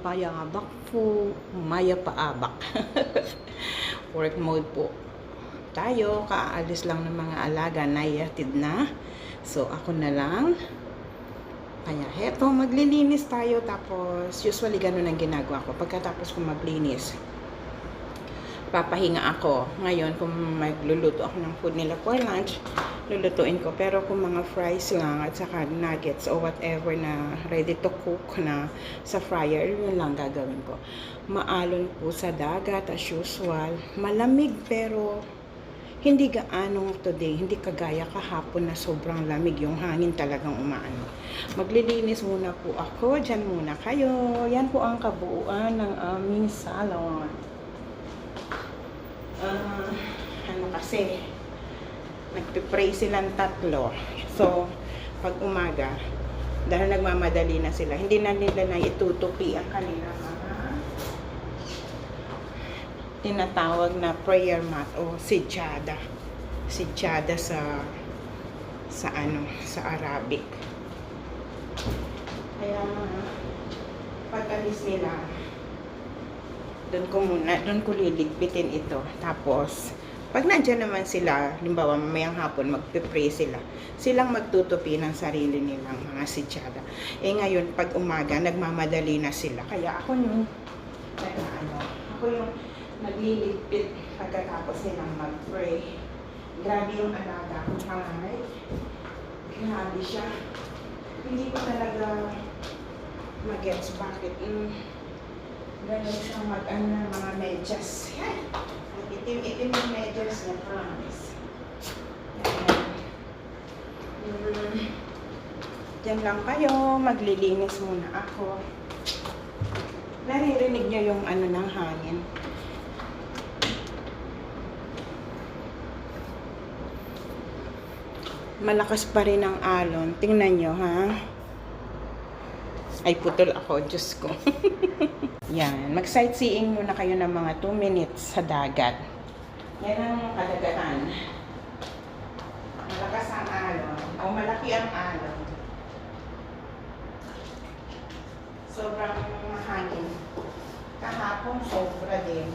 payabak po, maya paabak. Work mode po tayo. Kaalis lang ng mga alaga, naihatid na. So, ako na lang. Kaya, heto, maglilinis tayo. Tapos, usually, ganun ang ginagawa ko. Pagkatapos ko maglinis, papahinga ako. Ngayon, kung magluluto ako ng food nila for lunch, lulutuin ko. Pero kung mga fries lang at saka nuggets o whatever na ready to cook na sa fryer, yun lang gagawin ko. Maalon po sa dagat as usual. Malamig pero hindi gaano today, hindi kagaya kahapon na sobrang lamig, yung hangin talagang umaano. Maglilinis muna po ako, dyan muna kayo. Yan po ang kabuuan ng aming salon. Ano kasi, nagpipray silang tatlo. So, pag umaga, dahil nagmamadali na sila, hindi na nila na itutupi ang kanilang mga tinatawag na prayer mat o sidyada. Sidyada sa Arabic. Kaya pag alis nila, doon ko liligpitin ito. Tapos pag nandiyan naman sila, halimbawa mamayang hapon magpe-pray sila, silang magtutupi ng sarili nilang mga sidyada. Ngayon pag umaga nagmamadali na sila. Kaya ako yung nagliligpit pagkatapos nilang mag-pray. Grabe yung alaga ko, panganay. Grabe siya. Hindi ko talaga mag-gets bakit. Ganun siya mga medyas. Yan. Itim-itim yung medyas niya, promise. Diyan lang kayo. Maglilinis muna ako. Naririnig niyo yung ng hangin. Malakas pa rin ang alon. Tingnan nyo, ha? Ay, putol ako. Diyos ko. Yan. Mag-sightseeing muna kayo ng mga 2 minutes sa dagat. Yan ang kadagatan. Malakas ang alon. O malaki ang alon. Sobrang mahangin. Kahapon, sobra din.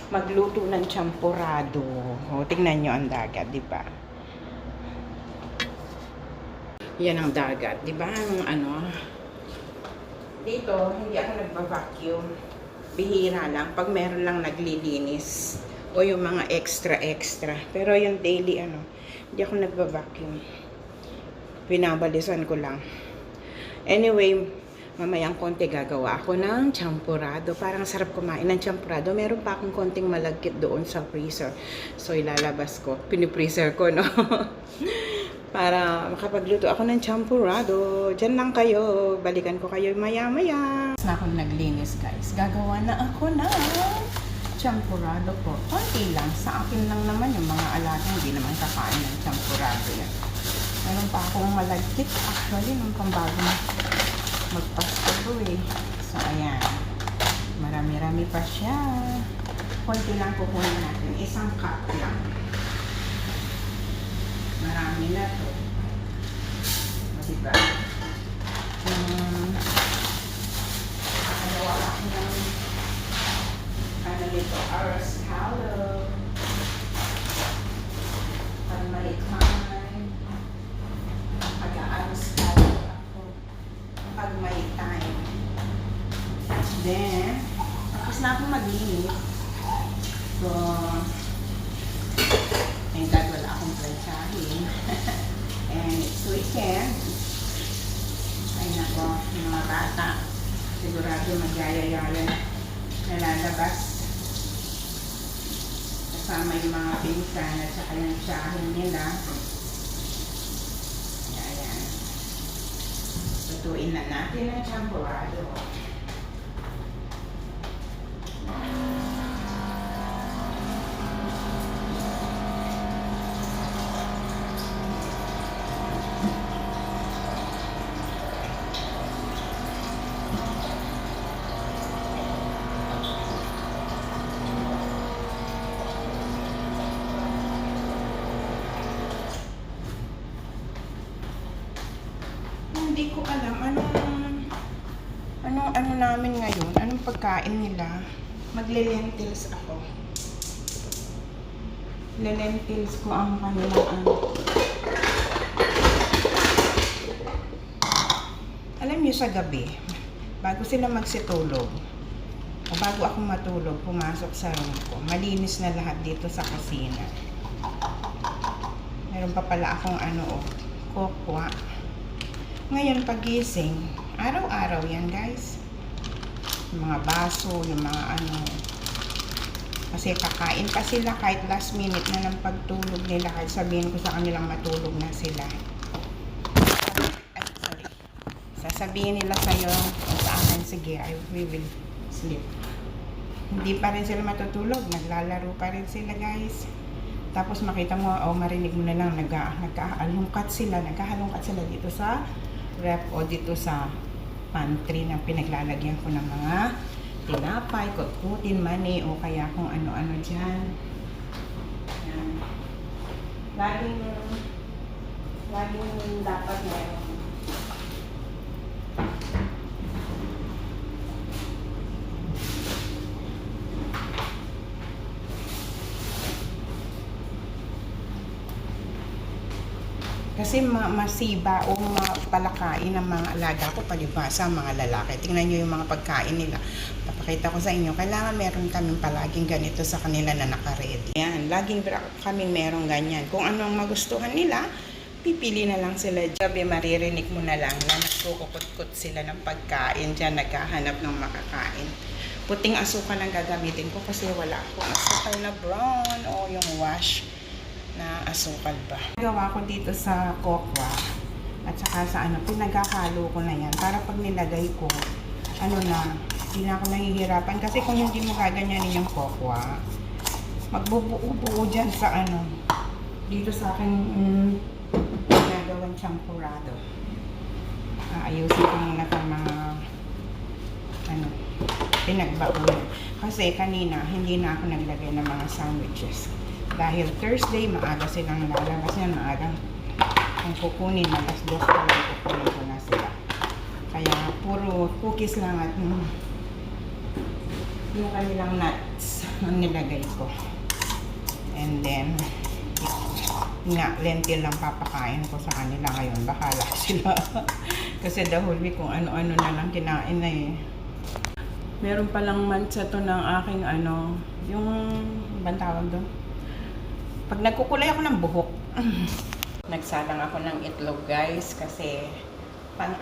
Magluto ng champurado. O, tingnan nyo ang dagat, di ba? Yan ang dagat, di ba? Dito, hindi ako nagba-vacuum. Bihira lang. Pag meron lang naglilinis. O yung mga extra. Pero yung daily, hindi ako nagba-vacuum. Pinabalisan ko lang. Anyway, mamayang konti gagawa ako ng champurado. Parang sarap kumain ng champurado. Meron pa akong konting malagkit doon sa freezer. So, ilalabas ko. Pinipreaser ko, no? Para makapagluto ako ng champurado. Diyan lang kayo. Balikan ko kayo maya-maya. Na ako naglinis, guys. Gagawa na ako ng champurado po. Konti lang. Sa akin lang naman yung mga alaga. Hindi naman kakain ng champurado yan. Meron pa akong malagkit. Actually, nung pambago magpasko ko eh. So, ayan. Marami-rami pa siya. Konti lang kukunin natin. 1 cup lang. Marami na to. O, diba? Nagawa ako ng nito, arroscado. Pag may time. Pag-arroscado ako. Pag may time. Then, tapos na akong maglinis. So, thank God wala akong planchahin. And it's weekend. Ay nako, yung mga bata. Sigurado magyayayaya na lalabas. Kasama yung mga pinsan at saka yung tiyahin nila. Ayan. Lutuin na natin ang champurado. pagkain nila, magle-lentils ako. Le-lentils ko ang kanilang ano. Alam niyo sa gabi, bago sila magsitulog, o bago ako matulog, pumasok sa room ko, malinis na lahat dito sa kusina. Meron pa pala akong ano, kokwa. Ngayon pagising, araw-araw yan guys. Yung mga baso, yung mga ano. Kasi kakain pa sila kahit last minute na ng pagtulog nila. Kahit sabihin ko sa kanilang matulog na sila. Ay, sorry. Sasabihin nila sa'yo o sa akin, sige, we will sleep. Hindi pa rin sila matutulog. Naglalaro pa rin sila guys. Tapos makita mo, o marinig mo na lang, nagkahalungkat sila dito sa ref o dito sa pantry na pinaglalagyan ko ng mga tinapay, kutkutin, mani, o kaya kung ano-ano dyan. Yan. Laging dapat meron. Kasi masiba o mapalakain ng mga alaga ko, palibasa mga lalaki. Tingnan nyo yung mga pagkain nila. Papakita ko sa inyo. Kailangan meron kaming palaging ganito sa kanila na nakaready. Yan, laging kaming meron ganyan. Kung anong magustuhan nila, pipili na lang sila. Gabi maririnig mo na lang na nagkukukut-kut sila ng pagkain dyan, naghahanap ng makakain. Puting asukal ang gagamitin ko kasi wala akong asukal na brown o yung wash na asukal ba. Gawa ko dito sa kokwa at saka sa ano, pinagkakalo ko na yan para pag nilagay ko, ano na, hindi na ako nahihirapan kasi kung hindi mo gaganyanin yung kokwa, magbubuo-buo dyan sa ano, dito sa aking ginagawang champurado. Ayusin ko muna itong mga ano, pinagbaon. Kasi kanina, hindi na ako naglagay ng mga sandwiches. Dahil Thursday, maaga silang lalabas yan, maaga. Ang kukunin, alas 2 pa lang kukunin ko na sila. Kaya puro cookies lang at yung kanilang nuts ang nilagay ko. And then, lentil lang papakain ko sa kanila ngayon. Bahala sila. Kasi the whole week kung ano-ano na lang kinain na eh. Meron palang mancha to ng aking ano, yung bantawag doon. Pag nagkukulay ako ng buhok, nagsalang ako ng itlog guys kasi pang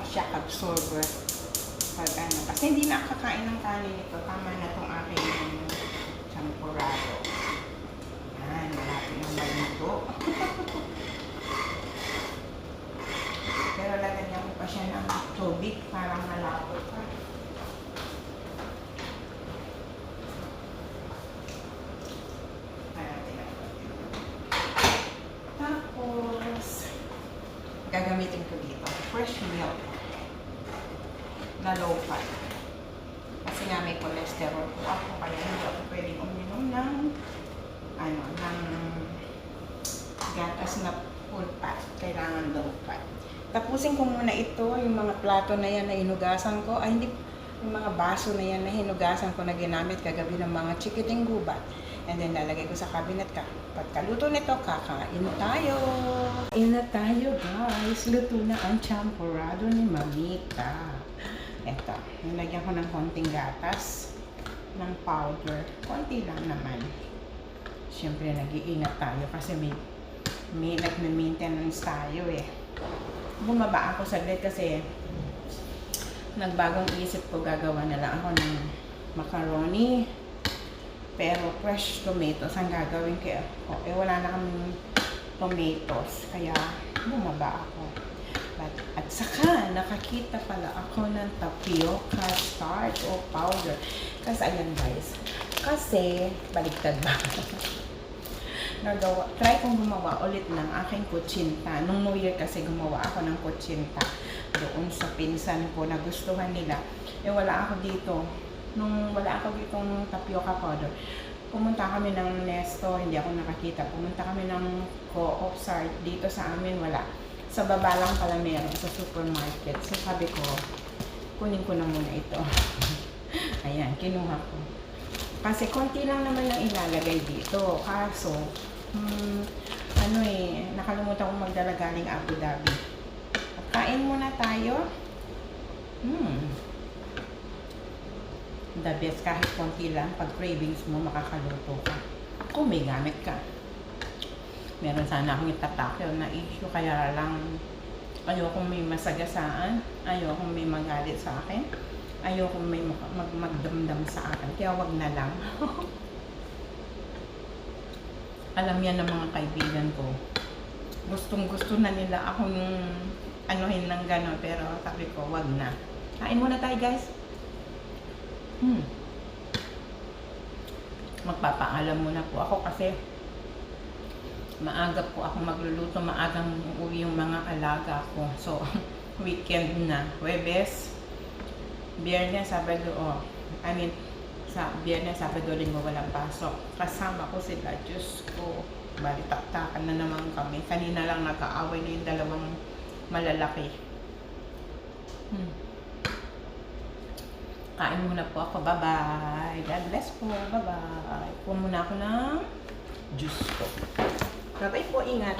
shock absorber. Pag ano, kasi hindi na kakain ng kanin ito. Tama na tong aking champurado. Yan, malapit ng maluto. Pero lalagyan ko pa siya ng tubig para malapot pa. Gagamitin ko dito fresh milk na low fat kasi nga may cholesterol po ako kaya hindi ako pwedeng uminom ng ng gatas na full fat, kailangan low fat. Tapusin ko muna ito, yung mga plato na yan na hinugasan ko, hindi, yung mga baso na yan na hinugasan ko na ginamit kagabi ng mga chikiting gubat. And then, lalagay ko sa cabinet ka. Pagkaluto nito, kakain tayo. Kain na tayo, guys. Luto na ang champurado ni Mamita. Eto, nilagyan ko ng konting gatas, ng powder. Konti lang naman. Siyempre, nag-iingat tayo kasi may nag-maintenance tayo eh. Bumaba ako saglit kasi nagbagong isip ko, gagawa na lang ako ng macaroni. Pero fresh tomatoes ang gagawin ko. Wala na kaming tomatoes. Kaya bumaba ako. At saka nakakita pala ako ng tapioca starch o powder. Kasi ayan guys. Kasi baliktad ba? Try kong gumawa ulit ng aking kutsinta. Nung New Year kasi gumawa ako ng kutsinta. Doon sa pinsan ko na gustuhan nila. Wala ako dito. Nung wala ako ditong tapioca powder, pumunta kami ng Nesto, hindi ako nakakita. Pumunta kami ng Co-op dito sa amin, wala. Sa baba lang pala meron sa supermarket. So sabi ko, kunin ko na muna ito. Ayan, kinuha ko. Kasi konti lang naman ang ilalagay dito. Kaso, nakalimutan kong magdala galing Abu Dhabi. Kain muna tayo. The best, kahit konti lang, pag cravings mo, makakaluto ka. Kung may gamit ka. Meron sana akong itatakil na issue, kaya lang ayokong may masagasaan, ayokong may magalit sa akin, ayokong may magdamdam sa akin, kaya wag na lang. Alam yan ng mga kaibigan ko. Gustong-gusto na nila akong anuhin ng gano'n, pero sabi ko, wag na. Kain muna tayo, guys. Magpapaalam muna po ako kasi maaga po ako magluluto, maagang uwi yung mga alaga ko. So, weekend na. Huwebes, Biyernes, Sabado, sa Biyernes, Sabado, Linggo walang pasok. Kasama ko sila, Diyos ko. Balitaktakan na naman kami. Kanina lang nagkaaway na yung dalawang malalaki. Kain muna po ako. Bye-bye. God bless po. Bye-bye. Kuha muna ako ng juice ko. Bye-bye po. Ingat.